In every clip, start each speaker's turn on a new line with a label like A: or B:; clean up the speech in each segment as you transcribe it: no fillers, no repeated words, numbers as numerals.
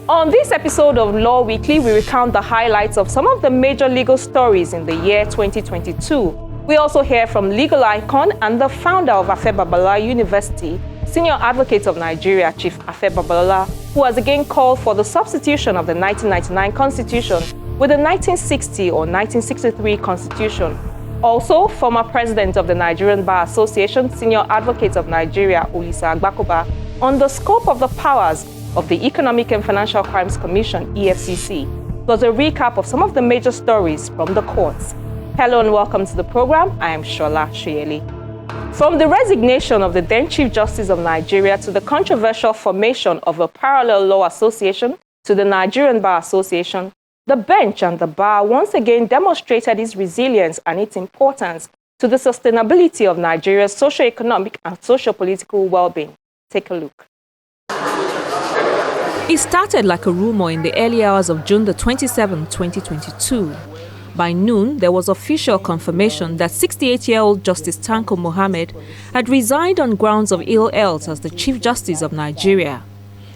A: On this episode of Law Weekly, we recount the highlights of some of the major legal stories in the year 2022. We also hear from legal icon and the founder of Babalola University, Senior Advocate of Nigeria, Chief Babalola, who has again called for the substitution of the 1999 Constitution with the 1960 or 1963 Constitution. Also, former President of the Nigerian Bar Association, Senior Advocate of Nigeria, Wakoba, on the scope of the powers of the Economic and Financial Crimes Commission, EFCC, plus a recap of some of the major stories from the courts. Hello and welcome to the program. I am Shola Shuyeli. From the resignation of the then Chief Justice of Nigeria to the controversial formation of a parallel law association to the Nigerian Bar Association, the bench and the bar once again demonstrated its resilience and its importance to the sustainability of Nigeria's socio-economic and socio-political well-being. Take a look. It started like a rumor in the early hours of June the 27th, 2022. By noon, there was official confirmation that 68-year-old Justice Tanko Mohammed had resigned on grounds of ill health as the Chief Justice of Nigeria.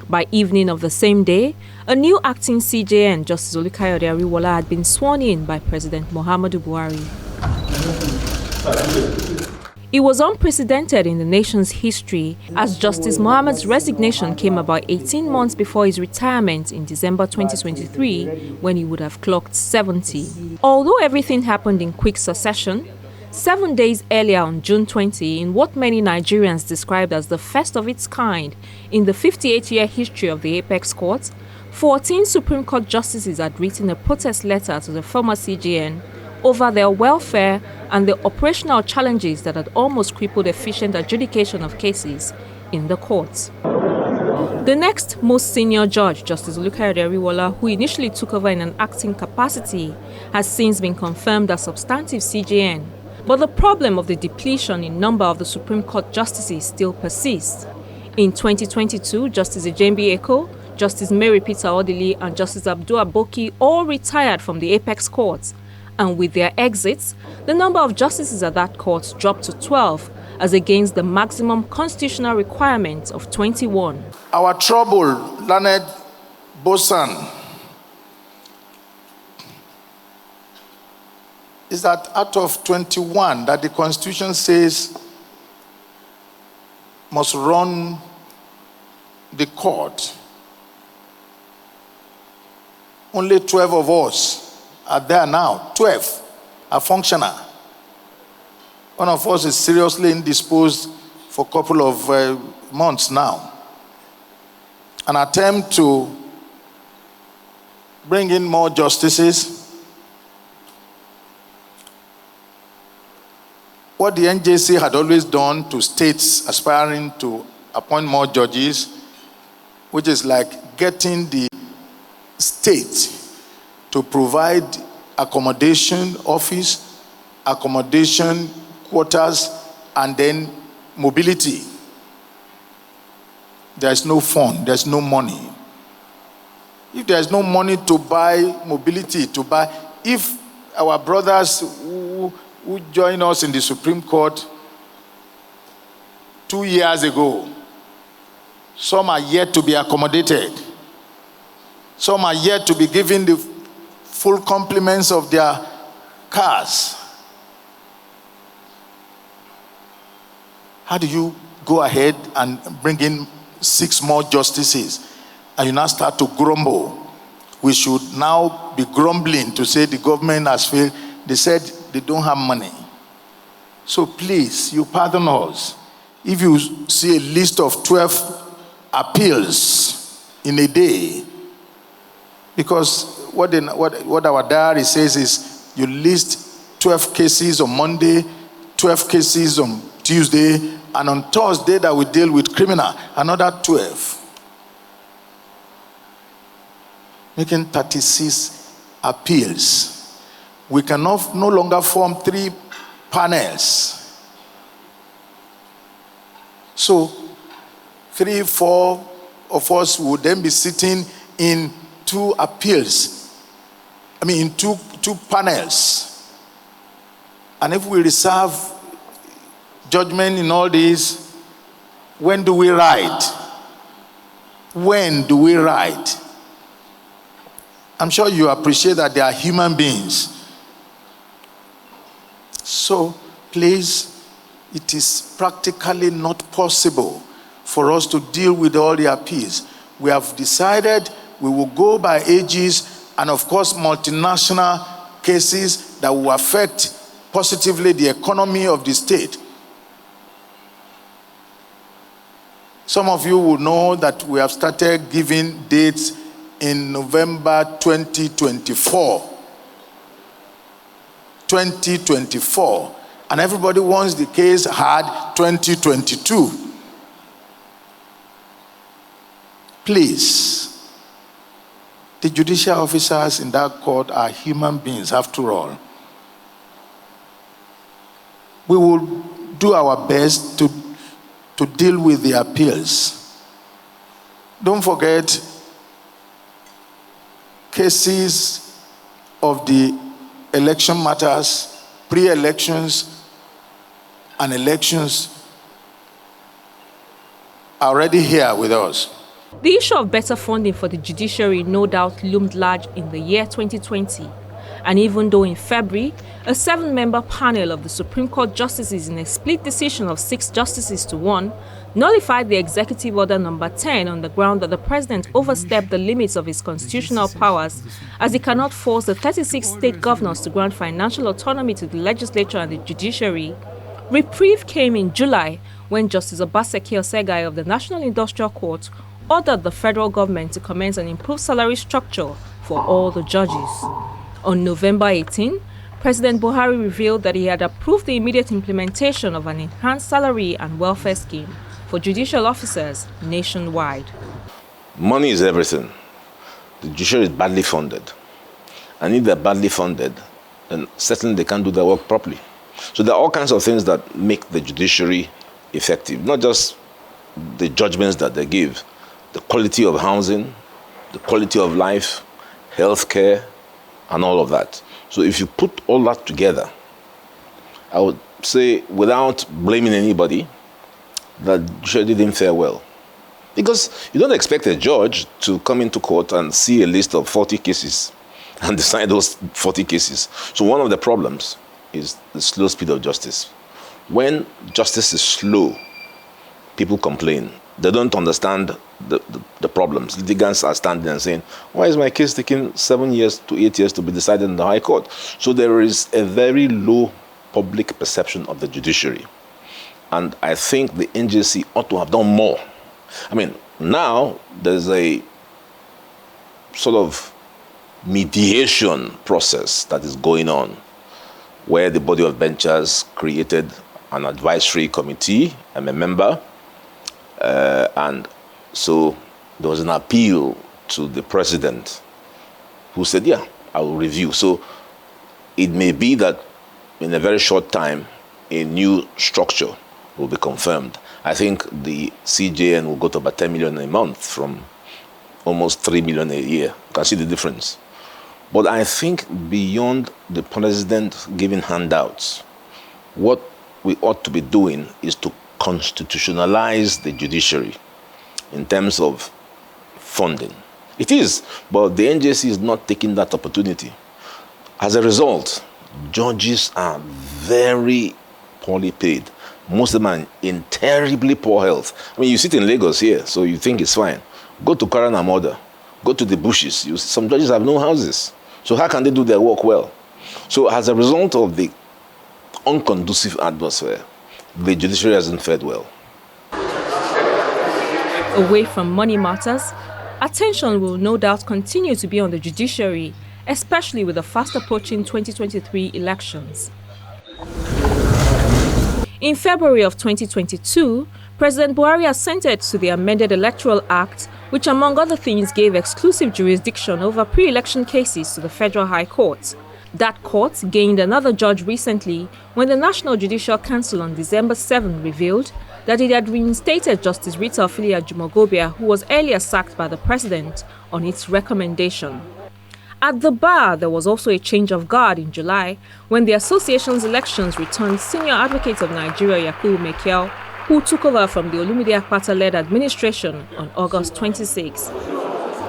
A: By evening of the same day, a new acting CJN, Justice Olukayode had been sworn in by President Muhammadu Buhari. It was unprecedented in the nation's history as Justice Mohammed's resignation came about 18 months before his retirement in December 2023, when he would have clocked 70. Although everything happened in quick succession, 7 days earlier on June 20, in what many Nigerians described as the first of its kind in the 58-year history of the Apex Court, 14 Supreme Court justices had written a protest letter to the former CJN over their welfare and the operational challenges that had almost crippled efficient adjudication of cases in the courts. The next most senior judge, Justice Olukayode, who initially took over in an acting capacity, has since been confirmed as substantive CJN. But the problem of the depletion in number of the Supreme Court justices still persists. In 2022, Justice Ejembi Eko, Justice Mary Peter Odili, and Justice Abdul Aboki all retired from the Apex Courts. And with their exits, the number of justices at that court dropped to 12, as against the maximum constitutional requirement of 21.
B: Our trouble, learned Bosan, is that out of 21 that the Constitution says must run the court, only 12 of us are there now. 12 are functional. One of us is seriously indisposed for a couple of months now. An attempt to bring in more justices. What the NJC had always done to states aspiring to appoint more judges, which is like getting the state to provide accommodation office, accommodation quarters, and then mobility. There's no fund, there's no money. If there's no money to buy mobility, if our brothers who joined us in the Supreme Court 2 years ago, some are yet to be accommodated. Some are yet to be given the full complements of their cars. How do you go ahead and bring in 6 more justices and you now start to grumble? We should now be grumbling to say the government has failed. They said they don't have money. So please, you pardon us. If you see a list of 12 appeals in a day, because what our diary says is you list 12 cases on Monday, 12 cases on Tuesday, and on Thursday that we deal with criminal, another 12. Making 36 appeals. We can no longer form 3 panels. So 3, 4 of us would then be sitting in 2 appeals. In two panels. And if we reserve judgment in all these, when do we write? When do we write? I'm sure you appreciate that they are human beings. So, please, it is practically not possible for us to deal with all the appeals. We have decided we will go by ages and, of course, multinational cases that will affect positively the economy of the state. Some of you will know that we have started giving dates in November 2024. 2024. And everybody wants the case had 2022. Please, the judicial officers in that court are human beings after all. We will do our best to deal with the appeals. Don't forget, cases of the election matters, pre-elections and elections are already here with us.
A: The issue of better funding for the judiciary no doubt loomed large in the year 2020. And even though in February, a 7-member panel of the Supreme Court justices in a split decision of 6 justices to 1 nullified the Executive Order number 10 on the ground that the president overstepped the limits of his constitutional powers, as he cannot force the 36 state governors to grant financial autonomy to the legislature and the judiciary. Reprieve came in July when Justice Obaseki Osegai of the National Industrial Court ordered the federal government to commence an improved salary structure for all the judges. On November 18, President Buhari revealed that he had approved the immediate implementation of an enhanced salary and welfare scheme for judicial officers nationwide.
C: Money is everything. The judiciary is badly funded. And if they're badly funded, then certainly they can't do their work properly. So there are all kinds of things that make the judiciary effective, not just the judgments that they give, the quality of housing, the quality of life, healthcare, and all of that. So if you put all that together, I would say, without blaming anybody, that judiciary didn't fare well. Because you don't expect a judge to come into court and see a list of 40 cases and decide those 40 cases. So one of the problems is the slow speed of justice. When justice is slow, people complain. They don't understand the problems. Litigants are standing and saying, why is my case taking 7 years to 8 years to be decided in the High Court? So there is a very low public perception of the judiciary. And I think the NJC ought to have done more. I mean, now there's a sort of mediation process that is going on, where the body of benchers created an advisory committee. I'm a member. And so there was an appeal to the president, who said, yeah, I will review. So it may be that in a very short time, a new structure will be confirmed. I think the CJN will go to about 10 million a month from almost 3 million a year. You can see the difference. But I think beyond the president giving handouts, what we ought to be doing is to constitutionalize the judiciary in terms of funding. It is, but the NJC is not taking that opportunity. As a result, judges are very poorly paid. Most of them are in terribly poor health. I mean, you sit in Lagos here, so you think it's fine. Go to Karanamoda, go to the bushes. Some judges have no houses. So how can they do their work well? So as a result of the unconducive atmosphere, the judiciary hasn't fared well.
A: Away from money matters, attention will no doubt continue to be on the judiciary, especially with the fast approaching 2023 elections. In February of 2022, President Buhari assented to the amended Electoral Act, which among other things gave exclusive jurisdiction over pre-election cases to the Federal High Court. That court gained another judge recently when the National Judicial Council on December 7 revealed that it had reinstated Justice Rita Ofili-Ajumogobia, who was earlier sacked by the president, on its recommendation. At the bar, there was also a change of guard in July when the association's elections returned Senior Advocate of Nigeria Yakubu Mekiel, who took over from the Olumide Akpata-led administration on August 26.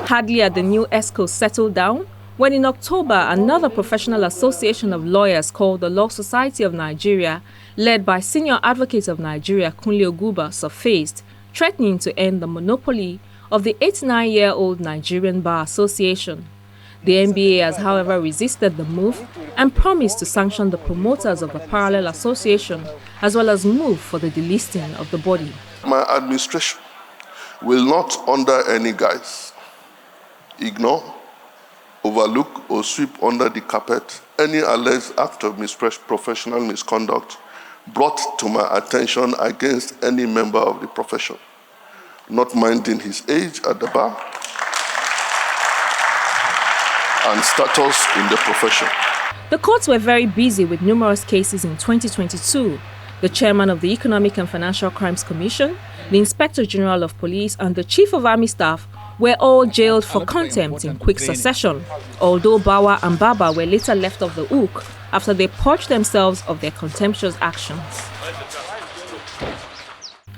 A: Hardly had the new ESCO settled down when in October, another professional association of lawyers called the Law Society of Nigeria, led by Senior Advocate of Nigeria Kunle Oguba, surfaced, threatening to end the monopoly of the 89-year-old Nigerian Bar Association. The NBA has, however, resisted the move and promised to sanction the promoters of the parallel association, as well as move for the delisting of the body.
D: My administration will not, under any guise, ignore, overlook, or sweep under the carpet any alleged act of professional misconduct brought to my attention against any member of the profession, not minding his age at the bar and status in the profession.
A: The courts were very busy with numerous cases in 2022. The chairman of the Economic and Financial Crimes Commission, the Inspector General of Police, and the Chief of Army Staff were all jailed for contempt in quick succession, although Bawa and Baba were later left off the hook after they purged themselves of their contemptuous actions.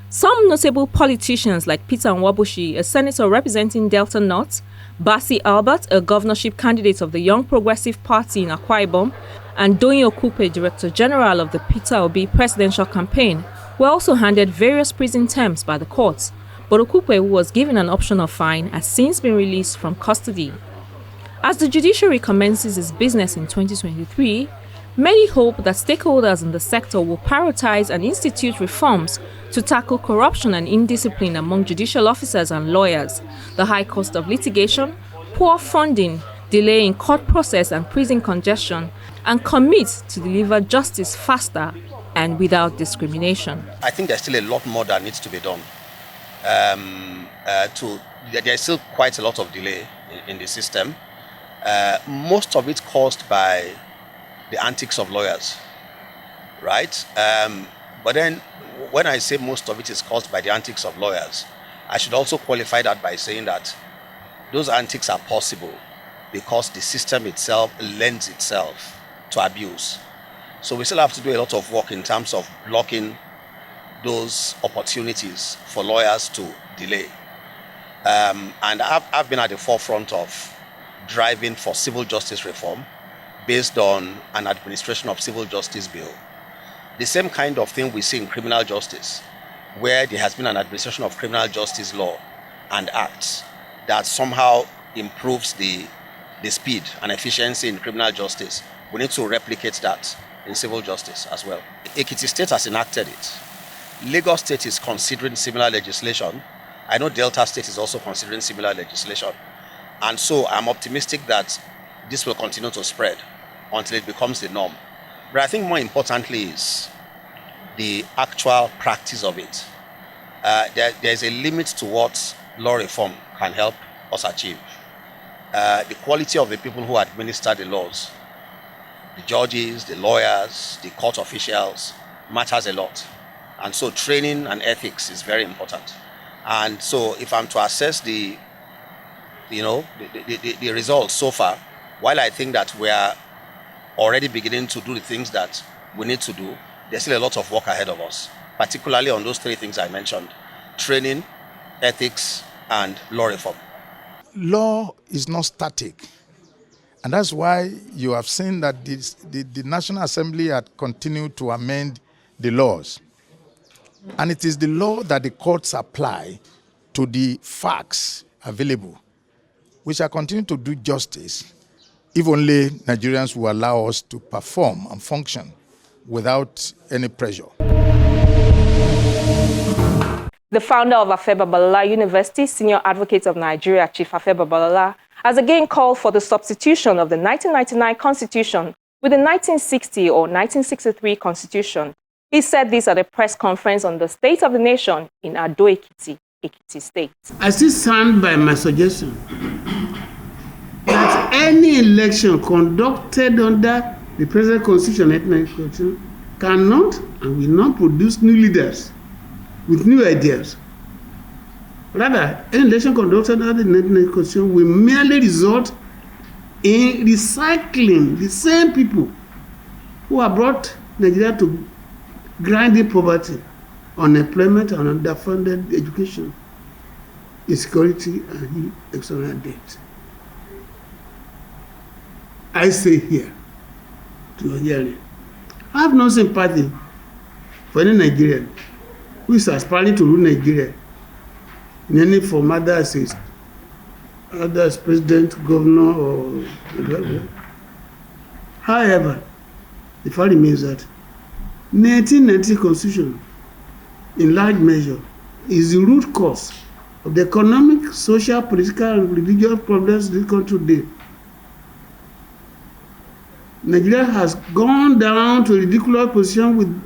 A: Some notable politicians like Peter Nwabushi, a senator representing Delta North, Basi Albert, a governorship candidate of the Young Progressive Party in Akwa Ibom, and Doyin Okupe, Director General of the Peter Obi presidential campaign, were also handed various prison terms by the courts, but Okupe, who was given an optional fine, has since been released from custody. As the judiciary commences its business in 2023, many hope that stakeholders in the sector will prioritize and institute reforms to tackle corruption and indiscipline among judicial officers and lawyers, the high cost of litigation, poor funding, delay in court process and prison congestion, and commit to deliver justice faster and without discrimination.
E: I think there's still a lot more that needs to be done. There's still quite a lot of delay in the system. Most of it caused by the antics of lawyers, right? But then when I say most of it is caused by the antics of lawyers, I should also qualify that by saying that those antics are possible because the system itself lends itself to abuse. So we still have to do a lot of work in terms of blocking those opportunities for lawyers to delay. And I've been at the forefront of driving for civil justice reform based on an administration of civil justice bill. The same kind of thing we see in criminal justice, where there has been an administration of criminal justice law and acts that somehow improves the speed and efficiency in criminal justice. We need to replicate that in civil justice as well. Ekiti State has enacted it. Lagos State is considering similar legislation. I know Delta State is also considering similar legislation. And so I'm optimistic that this will continue to spread until it becomes the norm. But I think more importantly is the actual practice of it. There's a limit to what law reform can help us achieve. The quality of the people who administer the laws, the judges, the lawyers, the court officials, matters a lot. And so training and ethics is very important. And so if I'm to assess the results so far, while I think that we are already beginning to do the things that we need to do, there's still a lot of work ahead of us, particularly on those three things I mentioned: training, ethics, and law reform.
B: Law is not static. And that's why you have seen that the National Assembly had continued to amend the laws. And it is the law that the courts apply to the facts available. We shall continue to do justice if only Nigerians will allow us to perform and function without any pressure.
A: The founder of Babalola University, Senior Advocate of Nigeria, Chief Babalola, has again called for the substitution of the 1999 Constitution with the 1960 or 1963 Constitution. He said this at a press conference on the state of the nation in Ado-Ekiti, Ekiti State.
F: I still stand by my suggestion that any election conducted under the present Constitution, 1999 Constitution, cannot and will not produce new leaders with new ideas. Rather, any election conducted under the 1999 Constitution will merely result in recycling the same people who have brought Nigeria to grinding poverty, unemployment, and underfunded education, insecurity, and external debt. I say here to your hearing, I have no sympathy for any Nigerian who is aspiring to rule Nigeria in any form, either as president, governor, or whatever. However, the fact remains that 1990 Constitution, in large measure, is the root cause of the economic, social, political, and religious problems in this country today. Nigeria has gone down to a ridiculous position with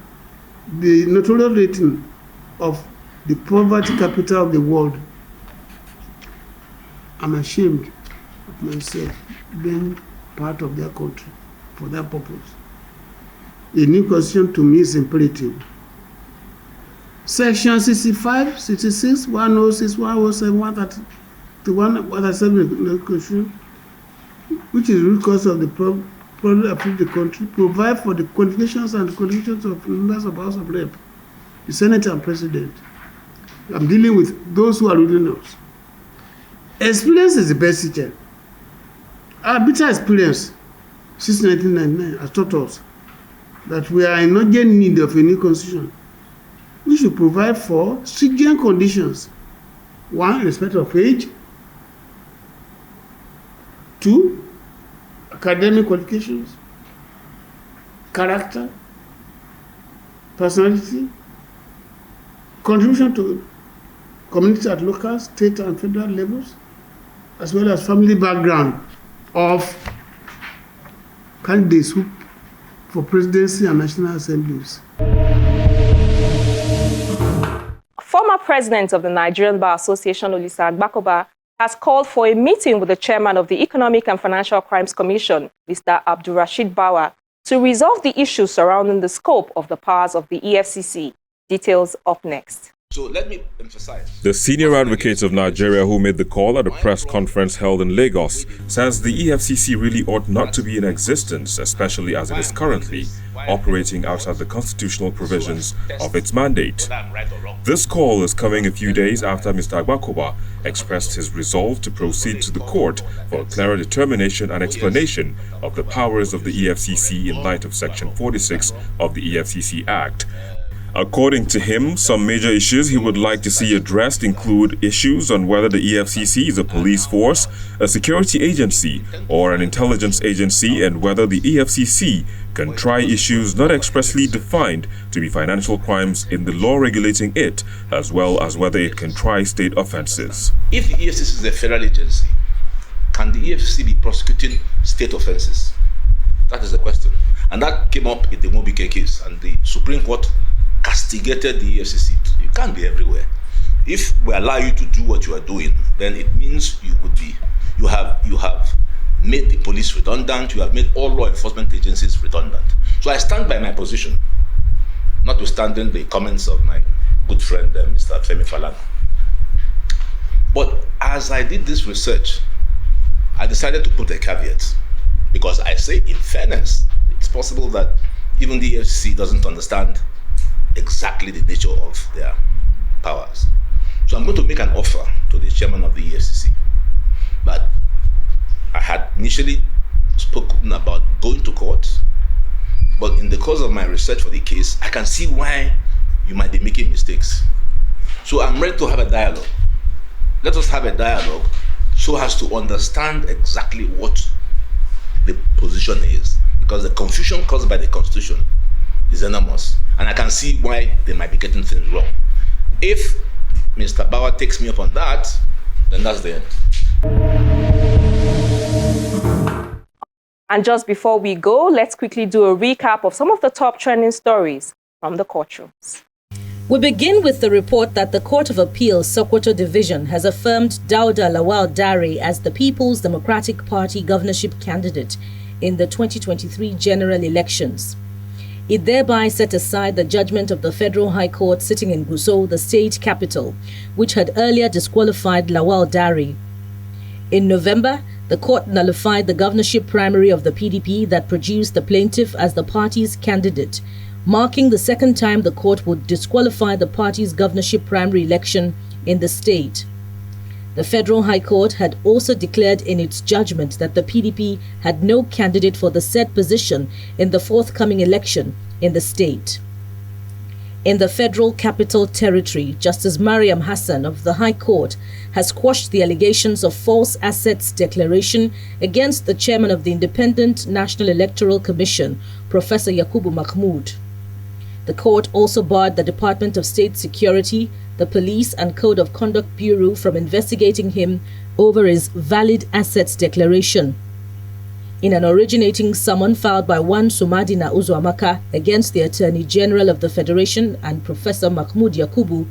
F: the notorious rating of the poverty capital of the world. I'm ashamed of myself being part of their country for that purpose. A new constitution to me is imperative. Section 65, 66, 106, 107, 131, 137 of the Constitution, which is the root cause of the problem affecting the country, provide for the qualifications and qualifications of members of House of Rep, the Senate and President. I'm dealing with those who are reading us. Experience is the best teacher. Our bitter experience since 1999 has taught us that we are in urgent need of a new constitution. We should provide for stringent conditions. 1, respect of age. 2, academic qualifications, character, personality, contribution to community at local, state, and federal levels, as well as family background of candidates for presidency and national assemblies.
A: Former president of the Nigerian Bar Association, Wakoba, has called for a meeting with the chairman of the Economic and Financial Crimes Commission, Mr. Abdulrasheed Bawa, to resolve the issues surrounding the scope of the powers of the EFCC. Details up next.
C: So let me emphasize.
G: The senior advocate of Nigeria who made the call at a press conference held in Lagos says the EFCC really ought not to be in existence, especially as it is currently operating outside the constitutional provisions of its mandate. This call is coming a few days after Mr. Wakoba expressed his resolve to proceed to the court for a clearer determination and explanation of the powers of the EFCC in light of Section 46 of the EFCC Act. According to him, some major issues he would like to see addressed include issues on whether the EFCC is a police force, a security agency, or an intelligence agency, and whether the EFCC can try issues not expressly defined to be financial crimes in the law regulating it, as well as whether it can try state offenses.
C: If the EFCC is a federal agency, can the EFCC be prosecuting state offenses? That is the question. And that came up in the Mobike case, and the Supreme Court castigated the EFCC. You can't be everywhere. If we allow you to do what you are doing, then it means you have made the police redundant, you have made all law enforcement agencies redundant. So I stand by my position, notwithstanding the comments of my good friend Mr. Femi Falana. But as I did this research, I decided to put a caveat, because I say, in fairness, it's possible that even the EFCC doesn't understand exactly the nature of their powers. So I'm going to make an offer to the chairman of the EFCC. But I had initially spoken about going to court, but in the course of my research for the case, I can see why you might be making mistakes. So I'm ready to have a dialogue. Let us have a dialogue so as to understand exactly what the position is, because the confusion caused by the Constitution is enormous, and I can see why they might be getting things wrong. If Mr. Bauer takes me up on that, then that's the end.
A: And just before we go, let's quickly do a recap of some of the top trending stories from the courtrooms.
H: We begin with the report that the Court of Appeals Sokoto Division has affirmed Dauda Lawal Dare as the People's Democratic Party governorship candidate in the 2023 general elections. It thereby set aside the judgment of the Federal High Court sitting in Gusau, the state capital, which had earlier disqualified Lawal Dare. In November, the court nullified the governorship primary of the PDP that produced the plaintiff as the party's candidate, marking the second time the court would disqualify the party's governorship primary election in the state. The Federal High Court had also declared in its judgment that the PDP had no candidate for the said position in the forthcoming election in the state. In the Federal Capital Territory, Justice Mariam Hassan of the High Court has quashed the allegations of false assets declaration against the chairman of the Independent National Electoral Commission, Professor Yakubu Mahmood. The court also barred the Department of State Security, the Police and Code of Conduct Bureau from investigating him over his valid assets declaration. In an originating summon filed by one Sumadina Uzuamaka against the Attorney General of the Federation and Professor Mahmoud Yakubu,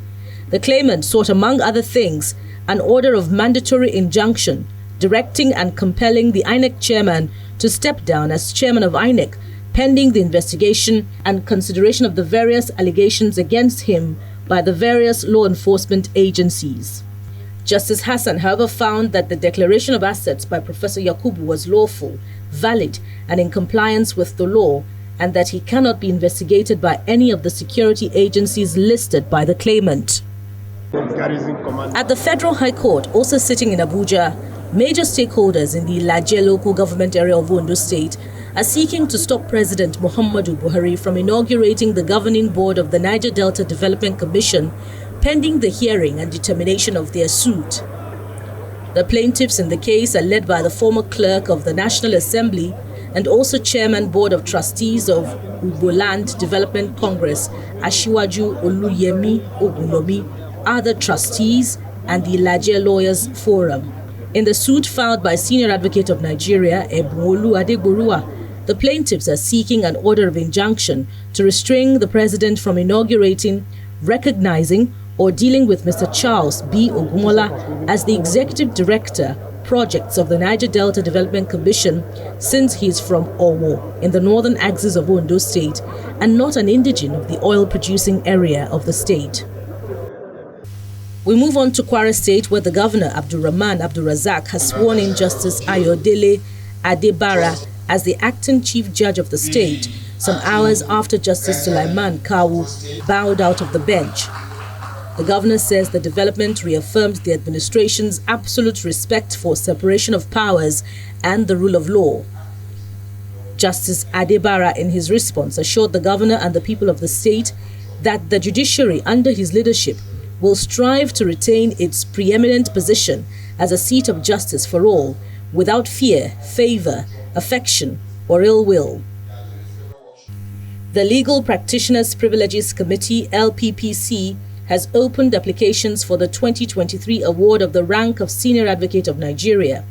H: the claimant sought, among other things, an order of mandatory injunction directing and compelling the INEC chairman to step down as chairman of INEC pending the investigation and consideration of the various allegations against him by the various law enforcement agencies. Justice Hassan, however, found that the declaration of assets by Professor Yakubu was lawful, valid, and in compliance with the law, and that he cannot be investigated by any of the security agencies listed by the claimant. At the Federal High Court, also sitting in Abuja, major stakeholders in the Ilaje local government area of Ondo State are seeking to stop President Muhammadu Buhari from inaugurating the governing board of the Niger Delta Development Commission pending the hearing and determination of their suit. The plaintiffs in the case are led by the former clerk of the National Assembly and also chairman board of trustees of Uboland Development Congress, Ashiwaju Oluyemi Ogunomi, other trustees, and the Ilaje Lawyers Forum. In the suit filed by Senior Advocate of Nigeria, Ebunolu Adegborua, the plaintiffs are seeking an order of injunction to restrain the president from inaugurating, recognizing, or dealing with Mr. Charles B. Ogumola as the Executive Director, Projects of the Niger Delta Development Commission, since he is from Owo, in the northern axis of Ondo State, and not an indigene of the oil-producing area of the state. We move on to Kwara State, where the Governor, Abdulrahman Abdulrazak, has sworn in Justice Ayodele Adebara as the acting Chief Judge of the state, some hours after Justice Sulaiman Kawu bowed out of the bench. The governor says the development reaffirmed the administration's absolute respect for separation of powers and the rule of law. Justice Adebara, in his response, assured the governor and the people of the state that the judiciary under his leadership will strive to retain its preeminent position as a seat of justice for all, without fear, favor, affection, or ill will. The Legal Practitioners Privileges Committee, LPPC, has opened applications for the 2023 award of the rank of Senior Advocate of Nigeria.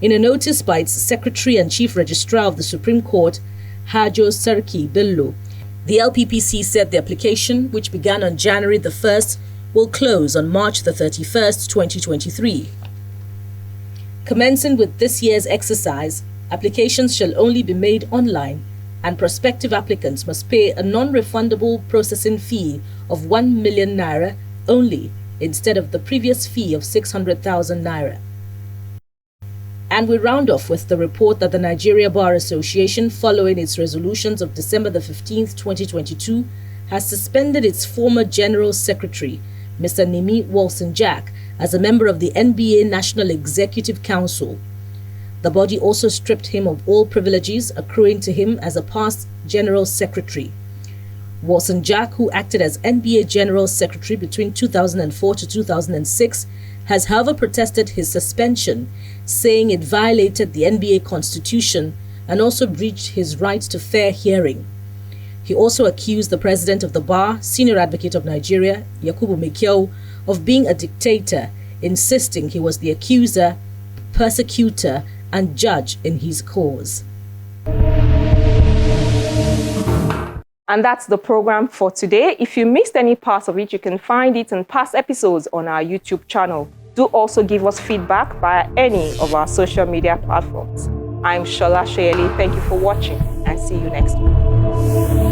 H: In a notice by its Secretary and Chief Registrar of the Supreme Court, Hajo Sarki Bello, the LPPC said the application, which began on January the 1st, will close on March the 31st, 2023. Commencing with this year's exercise, applications shall only be made online, and prospective applicants must pay a non-refundable processing fee of 1 million naira only, instead of the previous fee of 600,000 naira. And we round off with the report that the Nigeria Bar Association, following its resolutions of December the 15th, 2022, has suspended its former General Secretary, Mr. Nimi Wolson-Jack, as a member of the NBA National Executive Council. The body also stripped him of all privileges accruing to him as a past General Secretary. Wolson-Jack, who acted as NBA General Secretary between 2004 to 2006, has however protested his suspension, saying it violated the NBA Constitution and also breached his right to fair hearing. He also accused the President of the Bar, Senior Advocate of Nigeria, Yakubu Mekiao, of being a dictator, insisting he was the accuser, persecutor, and judge in his cause.
A: And that's the program for today. If you missed any part of it, you can find it in past episodes on our YouTube channel. Do also give us feedback via any of our social media platforms. I'm Shola Shoyeli. Thank you for watching and see you next week.